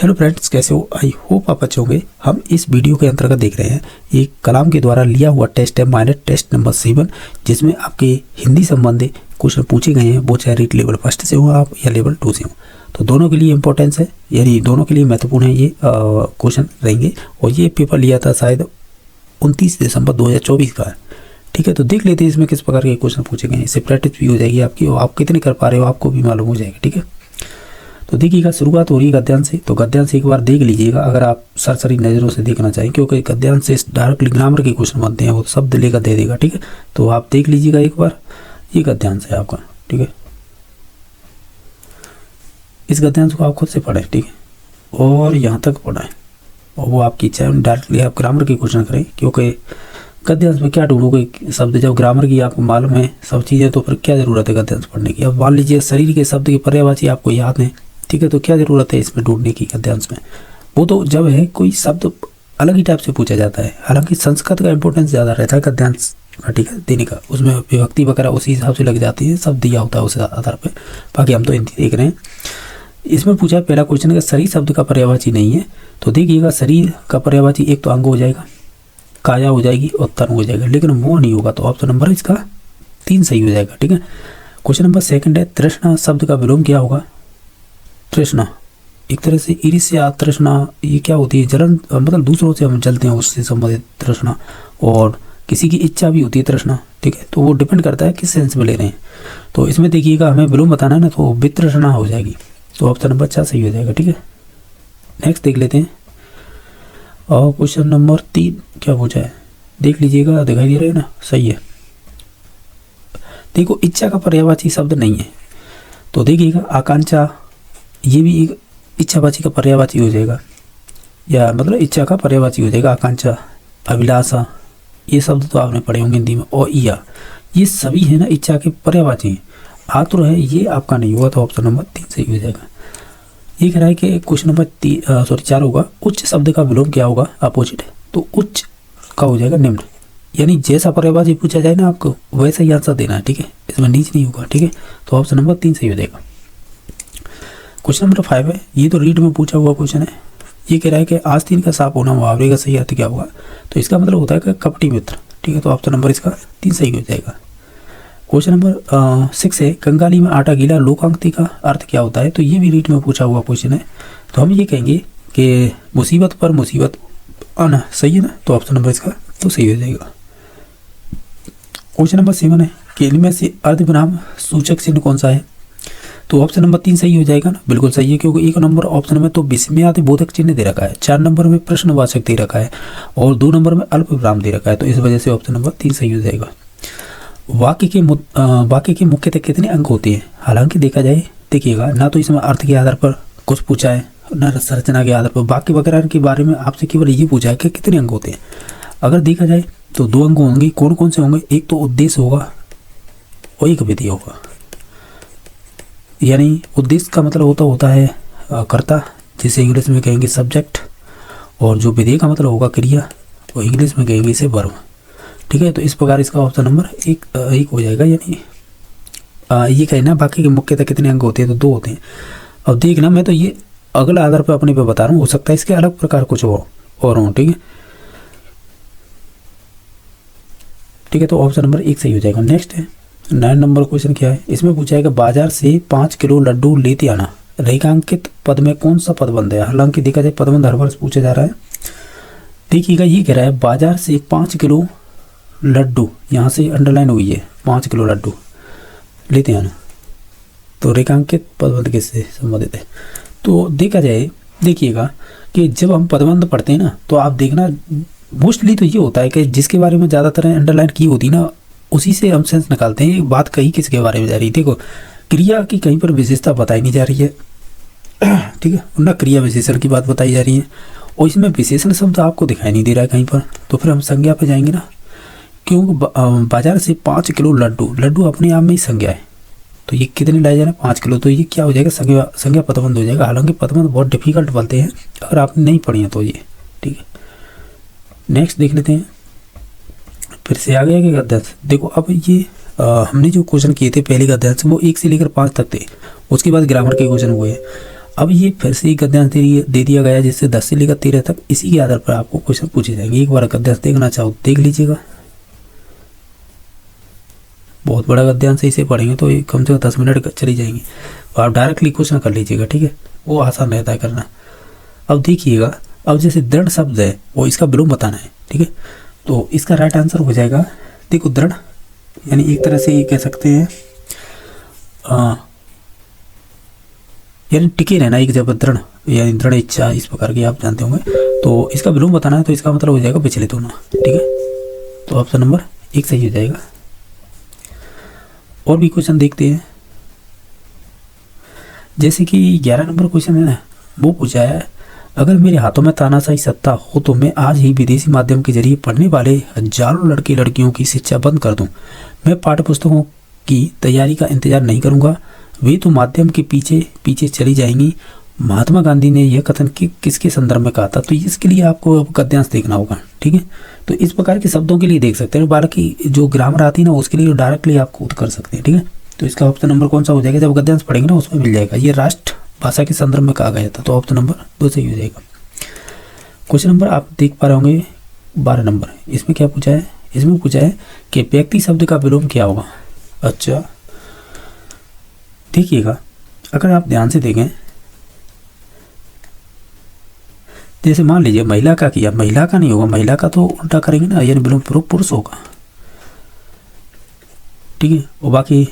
Hello friends, कैसे हो? I hope आप अच्छे होंगे। हम इस वीडियो के अंतर्गत देख रहे हैं एक कलाम के द्वारा लिया हुआ टेस्ट है, माइनर टेस्ट नंबर 7, जिसमें आपके हिंदी संबंधी क्वेश्चन पूछे गए हैं। वो चाहे रीड लेवल 1 से हो आप या लेवल 2 से हो, तो दोनों के लिए इंपॉर्टेंस है, यानी दोनों के लिए महत्वपूर्ण है ये क्वेश्चन रहेंगे। और ये पेपर लिया था शायद 29 दिसंबर 2024 का है। ठीक है, तो देख लेते हैं इसमें किस प्रकार के क्वेश्चन पूछे गए हैं। इससे प्रैक्टिस भी हो जाएगी आपकी और आप कितने कर पा रहे हो आपको भी मालूम हो जाएगा। ठीक है, तो देखिएगा, शुरुआत हो रही है गद्यांश से। तो गद्यांश एक बार देख लीजिएगा अगर आप सरसरी नज़रों से देखना चाहें, क्योंकि गद्यांश से डायरेक्टली ग्रामर के क्वेश्चन बनते हैं, वो शब्द लेकर दे देगा। ठीक है, तो आप देख लीजिएगा एक बार, ये गद्यांश है आपका। ठीक है, इस गद्यांश को आप खुद से पढ़ें। ठीक है, और यहाँ तक पढ़ाएं, और वो आपकी इच्छा है डायरेक्टली आप ग्रामर के क्वेश्चन करें, क्योंकि गद्यांश में क्या ढूंढोगे शब्द, जब ग्रामर की आपको मालूम है सब चीज़ें, तो फिर क्या ज़रूरत है गद्यांश पढ़ने की। अब मान लीजिए शरीर के शब्द की पर्यायवाची आपको याद है, ठीक है, तो क्या ज़रूरत है इसमें ढूंढने की गद्यांश में। वो तो जब है कोई शब्द अलग ही टाइप से पूछा जाता है, हालांकि संस्कृत का इंपॉर्टेंस ज़्यादा रहता है गद्यांश का। ठीक है, देने का, उसमें विभक्ति वगैरह उसी हिसाब से लग जाती है, सब दिया होता है उस आधार पर। बाकी हम तो हिंदी देख रहे हैं। इसमें पूछा है पहला क्वेश्चन का शरीर शब्द का पर्यायवाची नहीं है, तो देखिएगा शरीर का पर्यायवाची एक तो अंग हो जाएगा, काया हो जाएगी और तन हो जाएगा, लेकिन वो नहीं होगा, तो ऑप्शन नंबर इसका 3 सही हो जाएगा। ठीक है, क्वेश्चन नंबर 2 है तृष्णा शब्द का विलोम क्या होगा। तृष्णा एक तरह से ईर्ष्या, तृष्णा ये क्या होती है, जलन, मतलब दूसरों से हम जलते हैं उससे संबंधित तृष्णा, और किसी की इच्छा भी होती है तृष्णा। ठीक है, तो वो डिपेंड करता है किस सेंस में ले रहे हैं। तो इसमें देखिएगा हमें विलोम बताना है ना, तो वितृष्णा हो जाएगी, तो ऑप्शन नंबर 4 सही हो जाएगा। ठीक है, नेक्स्ट देख लेते हैं। और क्वेश्चन नंबर 3 क्या पूछा है, देख लीजिएगा, दिखाई दे रहा है ना, सही है। देखो, इच्छा का पर्यायवाची शब्द नहीं है, तो देखिएगा आकांक्षा, ये भी एक इच्छावाची का पर्यायवाची हो जाएगा, या मतलब इच्छा का पर्यायवाची हो जाएगा आकांक्षा, अभिलाषा, ये शब्द तो आपने पढ़े होंगे हिंदी में। और ईया, ये सभी है ना इच्छा के पर्यायवाची हैं। आतुर है, ये आपका नहीं हुआ, तो ऑप्शन नंबर 3 सही हो जाएगा। ये कह रहा है कि क्वेश्चन नंबर 4 होगा, उच्च शब्द का विलोम क्या होगा, अपोजिट है, तो उच्च का हो जाएगा निम्न, यानी जैसा पर्यायवाची पूछा जाए ना आपको वैसा ही आंसर देना है। ठीक है, इसमें नीच नहीं होगा। ठीक है, तो ऑप्शन नंबर 3 सही हो जाएगा। क्वेश्चन नंबर 5 है, ये तो रीड में पूछा हुआ क्वेश्चन है। ये कह रहा है कि आस्तीन का साफ होना मुहावरे का सही अर्थ क्या होगा, तो इसका मतलब होता है कि कपटी मित्र। ठीक है, तो ऑप्शन नंबर इसका 3 सही हो जाएगा। क्वेश्चन नंबर 6 है, कंगाली में आटा गीला लोकांक्ति का अर्थ क्या होता है, तो ये भी रीड में पूछा हुआ क्वेश्चन है। तो हम ये कहेंगे कि मुसीबत पर मुसीबत आना, सही है ना, तो ऑप्शन नंबर इसका तो सही हो जाएगा। क्वेश्चन नंबर 7 है कि इनमें से अर्धविराम सूचक चिन्ह कौन सा है, तो ऑप्शन नंबर 3 सही हो जाएगा ना, बिल्कुल सही है, क्योंकि 1 नंबर ऑप्शन में तो विस्मयादि बोधक चिन्ह दे रखा है, 4 नंबर में प्रश्नवाचक दे रखा है, और 2 नंबर में अल्प विराम दे रखा है, तो इस वजह से ऑप्शन नंबर 3 सही हो जाएगा। वाक्य के मुख्यतः कितने अंग होते हैं, हालांकि देखा जाए, देखिएगा ना तो इसमें अर्थ के आधार पर कुछ पूछा है, ना संरचना के आधार पर, वाक्य वगैरह के बारे में आपसे केवल ये पूछा है कि कितने अंग होते हैं। अगर देखा जाए तो 2 अंग होंगे, कौन कौन से होंगे, एक तो उद्देश्य होगा और एक विधेय होगा। यानी उद्देश्य का मतलब होता है कर्ता, जिसे इंग्लिश में कहेंगे सब्जेक्ट, और जो विधेय का मतलब होगा क्रिया, और इंग्लिश में कहेंगे इसे वर्ब। ठीक है, तो इस प्रकार इसका ऑप्शन नंबर 1 हो जाएगा। यानी ये कहना बाकी के मुख्यतः कितने अंग होते हैं, तो 2 होते हैं। अब देखना, मैं तो ये अगला आधार पर अपने पे बता रहा हूँ, हो सकता है इसके अलग प्रकार कुछ और हो। ठीक है, ठीक है, तो ऑप्शन नंबर 1 सही हो जाएगा। नेक्स्ट है 9 नंबर क्वेश्चन क्या है, इसमें पूछा है कि बाजार से 5 किलो लड्डू लेते आना, रेखांकित पद में कौन सा पदबंध है। हालांकि देखा जाए पदबंध हर वर्ष पूछा जा रहा है। देखिएगा, ये कह रहा है बाजार से 5 किलो लड्डू, यहाँ से अंडरलाइन हुई है, 5 किलो लड्डू लेते आना, तो रेखांकित पदबंध किससे संबंधित है। तो देखा जाए, देखिएगा कि जब हम पदबंध पढ़ते हैं ना, तो आप देखना मोस्टली तो ये होता है कि जिसके बारे में ज़्यादातर अंडरलाइन की होती है ना, उसी से हम सेंस निकालते हैं। बात कहीं किसके बारे में जा रही है, देखो क्रिया की कहीं पर विशेषता बताई नहीं जा रही है, ठीक है, ना क्रिया विशेषण की बात बताई जा रही है, और इसमें विशेषण शब्द आपको दिखाई नहीं दे रहा है कहीं पर, तो फिर हम संज्ञा पे जाएंगे ना, क्योंकि बाजार से 5 किलो लड्डू अपने आप में ही संज्ञा है, तो ये कितने लाए जा रहे हैं, 5 किलो, तो ये क्या हो जाएगा, संज्ञा पदबंध हो जाएगा। हालांकि पदबंध बहुत डिफिकल्ट बनते हैं, अगर आपने नहीं पढ़ी है तो ये। ठीक है, नेक्स्ट देख लेते हैं, फिर से आ गया कि गद्यांश। देखो, अब ये हमने जो क्वेश्चन किए थे पहले गद्यांश, वो 1 से लेकर 5 तक थे, उसके बाद ग्रामर के क्वेश्चन हुए। अब ये फिर से गद्यांश दे दिया गया जिससे 10 से लेकर 13 तक, इसी के आधार पर आपको क्वेश्चन पूछे जाएंगे। एक बार गद्यांश देखना चाहो देख लीजिएगा, बहुत बड़ा गद्यांश इसे पढ़ेंगे तो कम से कम 10 मिनट चली जाएंगे, तो आप डायरेक्टली क्वेश्चन कर लीजिएगा, ठीक है, वो आसान रहता है करना। अब देखिएगा, अब जैसे दृढ़ शब्द है वो इसका विलोम बताना है, ठीक है, तो इसका राइट आंसर हो जाएगा, देखो दृढ़ यानी एक तरह से ये कह सकते हैं यानी टिके रहना, एक जगह दृढ़ यानी दृढ़ इच्छा, इस प्रकार की आप जानते होंगे। तो इसका विलोम बताना है तो इसका मतलब हो जाएगा विचलित होना, ठीक है, तो ऑप्शन नंबर 1 सही हो जाएगा। और भी क्वेश्चन देखते हैं, जैसे कि 11 नंबर क्वेश्चन है ना, वो पूछा है अगर मेरे हाथों में तानाशाही सत्ता हो तो मैं आज ही विदेशी माध्यम के जरिए पढ़ने वाले हजारों लड़के लड़कियों की शिक्षा बंद कर दूं। मैं पाठ्य पुस्तकों की तैयारी का इंतजार नहीं करूंगा, वे तो माध्यम के पीछे पीछे चली जाएंगी। महात्मा गांधी ने यह कथन किसके संदर्भ में कहा था? तो इसके लिए आपको गद्यांश देखना होगा, ठीक है, तो इस प्रकार के शब्दों के लिए देख सकते हैं, बाकी जो ग्रामर आती है ना उसके लिए डायरेक्टली आप खुद कर सकते हैं, ठीक है। तो इसका ऑप्शन नंबर कौन सा हो जाएगा? जब गद्यांश पढ़ेंगे ना उसमें मिल जाएगा, ये राष्ट्र भाषा के संदर्भ में कहा गया था, तो ऑप्शन नंबर 2 सही हो जाएगा। क्वेश्चन नंबर आप देख पा रहे होंगे 12 नंबर, इसमें क्या पूछा है? इसमें पूछा है कि व्यक्ति शब्द का विलोम क्या होगा। अच्छा देखिएगा, अगर आप ध्यान से देखें, जैसे मान लीजिए महिला का किया, महिला का नहीं होगा, महिला का तो उल्टा करेंगे ना, यानी विलोम पुरुष होगा, ठीक है, और बाकी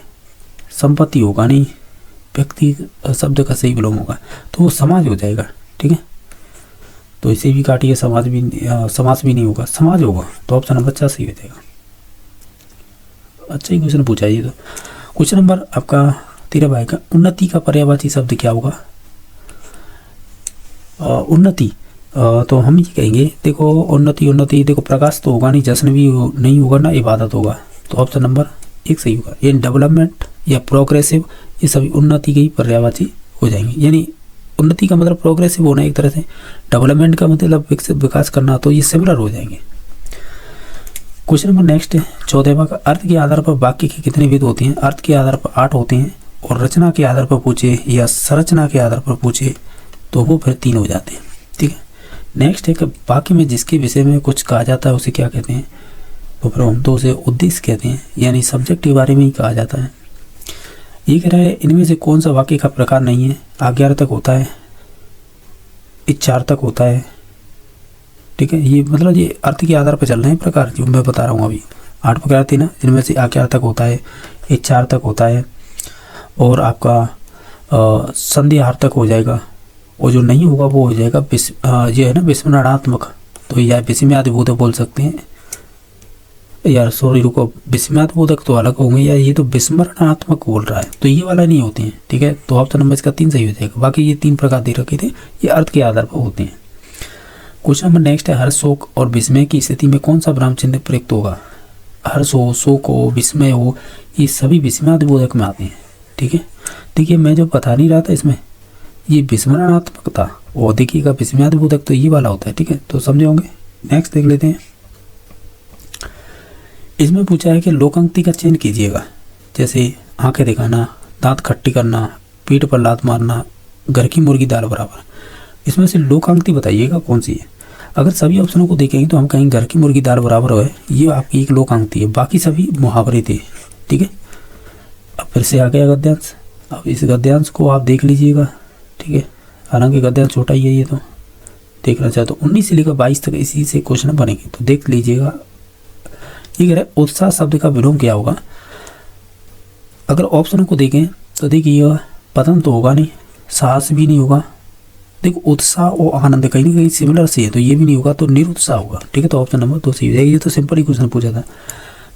संपत्ति होगा नहीं, व्यक्ति शब्द का सही विलोम होगा तो वो समाज हो जाएगा, ठीक है, तो इसे भी काटिए, समाज भी नहीं होगा, समाज होगा, तो ऑप्शन नंबर 4 सही हो जाएगा। अच्छा ही क्वेश्चन पूछा ये तो। क्वेश्चन नंबर आपका 13 भाई का, उन्नति का पर्यायवाची शब्द क्या होगा? उन्नति तो हम ये कहेंगे, देखो उन्नति देखो प्रकाश तो होगा नहीं, जश्न भी नहीं होगा ना, इबादत होगा, तो ऑप्शन नंबर 1 सही होगा। ये डेवलपमेंट या प्रोग्रेसिव, ये सभी उन्नति के ही पर्यायवाची हो जाएंगे, यानी उन्नति का मतलब प्रोग्रेसिव होना एक तरह से, डेवलपमेंट का मतलब विकसित विकास करना, तो ये सिमिलर हो जाएंगे। क्वेश्चन नंबर नेक्स्ट है 14वां का, अर्थ के आधार पर वाक्य के कितने विध होते हैं? अर्थ के आधार पर 8 होते हैं, और रचना के आधार पर पूछे या संरचना के आधार पर पूछे तो वो फिर 3 हो जाते हैं, ठीक है। नेक्स्ट है कि वाक्य में जिसके विषय में कुछ कहा जाता है उसे क्या कहते हैं? तो फिर हम तो उसे उद्देश्य कहते हैं, यानी सब्जेक्ट के बारे में ही कहा जाता है। ये कह रहा है इनमें से कौन सा वाक्य का प्रकार नहीं है? आज्ञार्थक होता है, इच्छार्थक होता है, ठीक है, ये मतलब ये अर्थ के आधार पर चल रहे हैं प्रकार, जो मैं बता रहा हूँ अभी 8 प्रकार थे ना, जिनमें से आज्ञार्थक होता है, इच्छार्थक होता है, और आपका संदेहार्थक हो जाएगा, और जो नहीं होगा वो हो जाएगा ये है ना विस्मरणात्मक, तो या विस्मयादिबोधक बोल सकते हैं यार, सॉरी रुको, विस्मयादिबोधक तो अलग होंगे यार, ये तो विस्मरणात्मक बोल रहा है, तो ये वाला नहीं होते हैं, ठीक है, तो ऑप्शन नंबर इसका 3 सही हो जाएगा। बाकी ये 3 प्रकार दे रखे थे, ये अर्थ के आधार पर होते हैं। क्वेश्चन नंबर नेक्स्ट है, हर्ष शोक और विस्मय की स्थिति में कौन सा विराम चिन्ह प्रयुक्त होगा? हर्ष हो, शोक हो, विस्मय हो, ये सभी विस्मयादिबोधक में आते हैं, ठीक है। देखिए मैं जो बता नहीं रहा था इसमें ये विस्मरणात्मक था, और देखिएगा विस्मयादिबोधक तो ये वाला होता है, ठीक है, तो समझे होंगे। नेक्स्ट देख लेते हैं, इसमें पूछा है कि लोकांक्ति का चयन कीजिएगा, जैसे आंखें दिखाना, दांत खट्टी करना, पीठ पर लात मारना, घर की मुर्गी दाल बराबर, इसमें से लोकांक्ति बताइएगा कौन सी है। अगर सभी ऑप्शनों को देखेंगे तो हम कहेंगे घर की मुर्गी दाल बराबर है, ये आपकी एक लोकांक्ति है, बाकी सभी मुहावरे थे, ठीक है। अब फिर से आ गया गद्यांश, अब इस गद्यांश को आप देख लीजिएगा, ठीक है, हालांकि गद्यांश छोटा ही है, ये तो देखना चाहे तो 19 से लेकर 22 तक इसी से क्वेश्चन बनेंगे, तो देख लीजिएगा। ये कह रहा है उत्साह शब्द का विलोम क्या होगा? अगर ऑप्शनों को देखें तो देखिए पतन तो होगा नहीं, साहस भी नहीं होगा, देखो उत्साह और आनंद कहीं ना कहीं सिमिलर से है, तो ये भी नहीं होगा, तो निरुत्साह होगा, ठीक है, तो ऑप्शन नंबर 2 सही हो जाएगा। ये तो सिंपल ही क्वेश्चन पूछा था।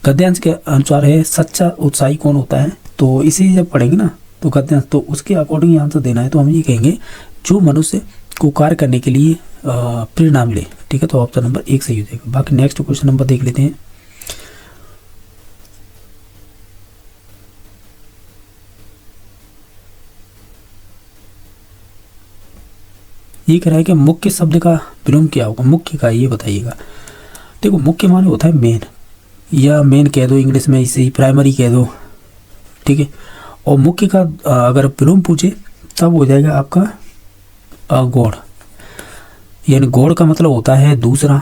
गद्यांश के अनुसार है सच्चा उत्साही कौन होता है? तो इसे जब पढ़ेंगे ना तो गद्यांश, तो उसके अकॉर्डिंग आंसर देना है, तो हम ये कहेंगे जो मनुष्य को कार्य करने के लिए प्रेरणा मिले, ठीक है, तो ऑप्शन नंबर 1 सही हो जाएगा। बाकी नेक्स्ट क्वेश्चन नंबर देख लेते हैं। ये कह रहा है कि मुख्य शब्द का विलोम क्या होगा? मुख्य का ये बताइएगा। देखो मुख्य माने होता है मेन, या मेन कह दो इंग्लिश में, इसे प्राइमरी कह दो, ठीक है, और मुख्य का अगर विलोम पूछे तब हो जाएगा आपका गॉड, यानी गॉड का मतलब होता है दूसरा,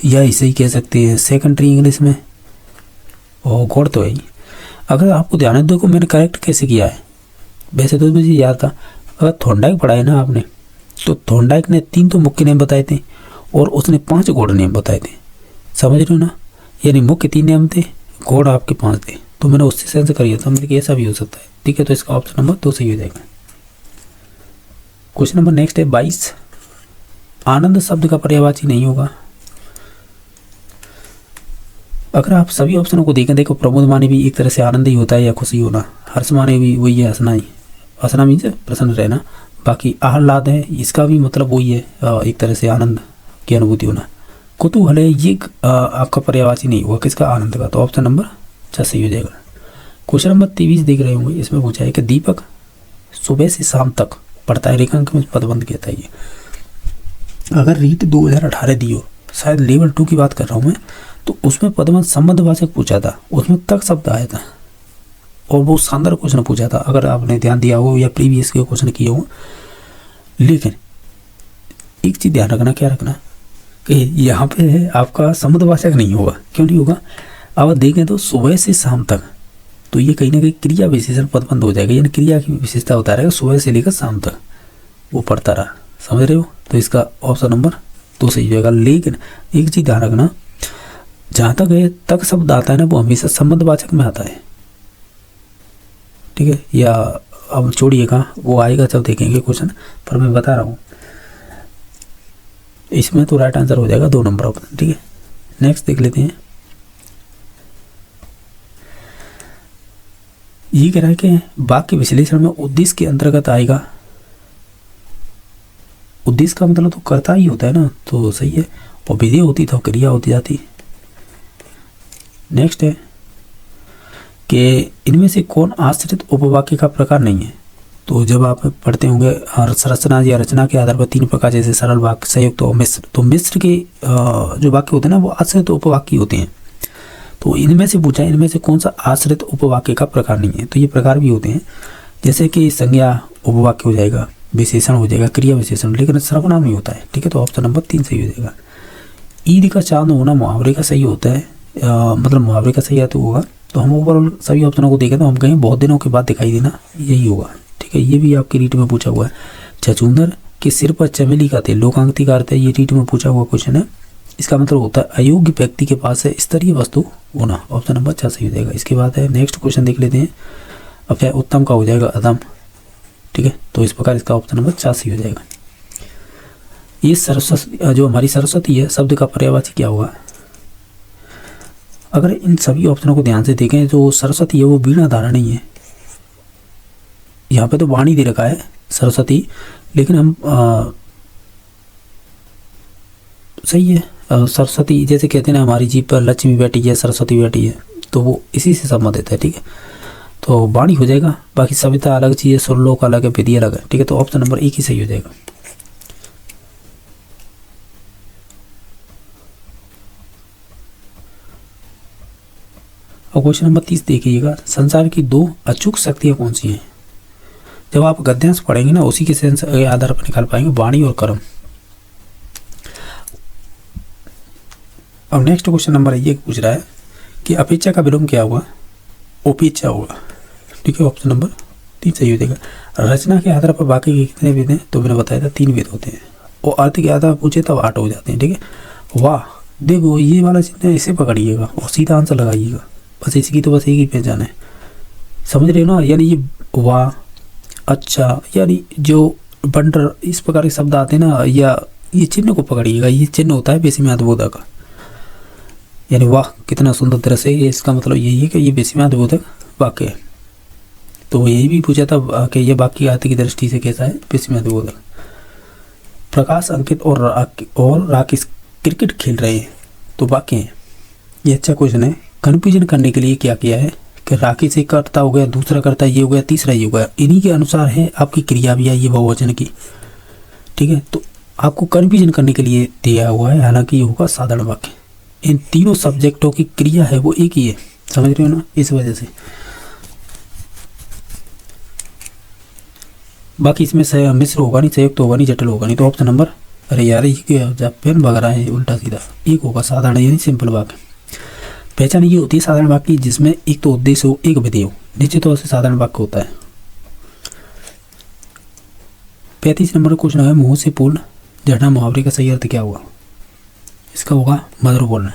या इसे ही कह सकते हैं सेकेंडरी इंग्लिश में, और गॉड तो है ही। अगर आपको ध्यान है, देखो मैंने करेक्ट कैसे किया है, वैसे तो मुझे याद था। अगर थॉर्नडाइक पढ़ा है ना आपने, तो थॉर्नडाइक ने 3 तो मुख्य नेम बताए थे और उसने 5 गॉड नेम बताए थे, समझ रहे हो ना। यानी मुख्य 3 नेम थे, गॉड आपके 5 थे, तो मैंने उससे सेंस करिए था, मतलब ऐसा भी हो सकता है, ठीक है। तो इसका ऑप्शन नंबर 2 सही हो जाएगा। क्वेश्चन नंबर नेक्स्ट है 22, आनंद शब्द का पर्यायवाची नहीं होगा। अगर आप सभी ऑप्शनों को देखें, देखो प्रमोद माने भी एक तरह से आनंद ही होता है या खुशी होना, हर्ष माने भी वही है हंसना ही, हंसना मीन्स प्रसन्न रहना। बाकी आह्लाद है, इसका भी मतलब वही है एक तरह से आनंद की अनुभूति होना। कुतूहल है, ये आपका पर्यायवाची नहीं हुआ किसका, आनंद का, तो ऑप्शन नंबर 6 सही हो जाएगा। क्वेश्चन नंबर 23 देख रहे होंगे, इसमें पूछा है कि दीपक सुबह से शाम तक पढ़ता है, रेखांक में पदबंध कहता है ये। अगर रीट 2018 दी हो, शायद लेवल 2 की बात कर रहा हूँ मैं, तो उसमें पदबंध संबंधवाचक पूछा था, उसमें तक शब्द आया था और वो शानदार क्वेश्चन पूछा था, अगर आपने ध्यान दिया हो या प्रीवियस के क्वेश्चन किए हो। लेकिन एक चीज़ ध्यान रखना, क्या रखना, कि यहाँ पे आपका संबंधवाचक नहीं होगा। क्यों नहीं होगा, अब देखें तो सुबह से शाम तक, तो ये कहीं ना कहीं क्रिया विशेषण पदबंध हो जाएगा, यानी क्रिया की विशेषता होता रहेगा, सुबह से लेकर शाम तक वो पढ़ता रहा, समझ रहे हो। तो इसका ऑप्शन नंबर 2 सही हो जाएगा। लेकिन एक चीज़ ध्यान रखना, जहाँ तक है तक शब्द आता है ना, वो हमेशा संबंधवाचक में आता है, ठीक है। या अब छोड़िएगा, वो आएगा जब देखेंगे क्वेश्चन, पर मैं बता रहा हूँ इसमें तो राइट आंसर हो जाएगा 2 नंबर ऑप्शन, ठीक है। नेक्स्ट देख लेते हैं, ये कह रहा है कि वाक्य विश्लेषण में उद्देश्य के अंतर्गत आएगा। उद्देश्य का मतलब तो कर्ता ही होता है ना, तो सही है, और विधेय होती तो क्रिया होती जाती। नेक्स्ट है कि इनमें से कौन आश्रित उपवाक्य का प्रकार नहीं है। तो जब आप पढ़ते होंगे संरचना या रचना के आधार पर 3 प्रकार, जैसे सरल वाक्य, संयुक्त और मिश्र, तो मिश्र के जो वाक्य होते हैं ना, वो आश्रित उपवाक्य होते हैं। तो इनमें से पूछा, इनमें से कौन सा आश्रित उपवाक्य का प्रकार नहीं है, तो ये प्रकार भी होते हैं, जैसे कि संज्ञा उपवाक्य हो जाएगा, विशेषण हो जाएगा, क्रिया विशेषण, लेकिन सर्वनाम नहीं होता है, ठीक है। तो ऑप्शन नंबर 3 सही हो जाएगा। ईद का चांद होना मुहावरे का सही होता है, मतलब मुहावरे का सही है तो होगा। तो हम ओवरऑल सभी ऑप्शनों को देखें तो हम कहें बहुत दिनों के बाद दिखाई देना, यही होगा, ठीक है। ये भी आपकी रीट में पूछा हुआ है। छछूंदर के सिर पर चमेली का तेल, लोकांगती का अर्थ है, ये रीट में पूछा हुआ क्वेश्चन है। इसका मतलब होता है अयोग्य व्यक्ति के पास है स्तरीय वस्तु होना, ऑप्शन नंबर 6 सही हो जाएगा। इसके बाद है नेक्स्ट क्वेश्चन देख लेते हैं। अब क्या उत्तम का हो जाएगा अदम, ठीक है। तो इस प्रकार इसका ऑप्शन नंबर 4 सही हो जाएगा। ये सरस्वती, जो हमारी सरस्वती है, शब्द का पर्यायवाची क्या होगा। अगर इन सभी ऑप्शनों को ध्यान से देखें, जो सरस्वती है वो वीणा धारा नहीं है, यहाँ पे तो वाणी दे रखा है सरस्वती, लेकिन हम सही है, सरस्वती जैसे कहते हैं ना, हमारी जीभ पर लक्ष्मी बैठी है, सरस्वती बैठी है, तो वो इसी से संबंधित है, ठीक है। तो वाणी हो जाएगा। बाकी सविता अलग चीज़ है, सुरलोक अलग है, विधि अलग है, ठीक है। तो ऑप्शन नंबर 1 ही सही हो जाएगा। और क्वेश्चन नंबर 30 देखिएगा, संसार की 2 अचूक शक्तियाँ कौन सी हैं। जब आप गद्यांश पढ़ेंगे ना, उसी के सेंस के आधार पर निकाल पाएंगे, वाणी और कर्म। अब नेक्स्ट क्वेश्चन नंबर ये पूछ रहा है कि अपेक्षा का विलोम क्या हुआ, उपेक्षा होगा, ठीक है। ऑप्शन नंबर 3 सही हो जाएगा। रचना के आधार पर वाक्य के कितने वेद हैं, तो मैंने बताया था 3 वेद होते हैं, और अर्थ के आधार पर पूछे तब 8 हो जाते हैं, ठीक है। वाह, देखो ये वाला चिन्ह है, इसे पकड़िएगा और सीधा आंसर लगाइएगा, बस इसकी तो बस एक ही पहचान है, समझ रहे हो ना। यानी ये वाह, अच्छा, यानी जो बंटर इस प्रकार के शब्द आते हैं ना, या ये चिन्ह को पकड़िएगा, ये चिन्ह होता है बेसिम्यादबोधक का, यानी वाह कितना सुंदर दृश्य है, इसका मतलब यही है कि ये बेसिम्यादबोधक वाक्य है। तो यही भी पूछा था कि ये वाक्य अर्थ की दृष्टि से कैसा है, बेसिम्यादबोधक। प्रकाश, अंकित और राकेश क्रिकेट खेल रहे हैं, तो वाक्य है, ये अच्छा क्वेश्चन है। कन्फ्यूजन करने के लिए क्या किया है कि राकेश एक कर्ता हो गया, दूसरा कर्ता ये हो गया, तीसरा ये हो गया, इन्हीं के अनुसार है आपकी क्रिया भी आई है बहुवचन की, ठीक है। तो आपको कन्फ्यूजन करने के लिए दिया हुआ है, हालांकि ये होगा साधारण वाक्य। इन तीनों सब्जेक्टों की क्रिया है वो एक ही है, समझ रहे हो ना, इस वजह से। बाकी इसमें मिश्र होगा नहीं, संयुक्त होगा नहीं, जटिल होगा नहीं। तो ऑप्शन नंबर, अरे यार ये क्या जब पेन वगैरह है उल्टा सीधा, एक होगा साधारण यानी सिंपल वाक्य। पहचान ये होती है साधारण वाक्य जिसमें एक तो उद्देश्य हो, एक विधेय हो, निश्चित तौर से साधारण वाक्य होता है। 35 नंबर क्वेश्चन है, मुंह से पूर्ण झरना मुहावरे का सही अर्थ क्या हुआ? इसका होगा मधुर बोलना।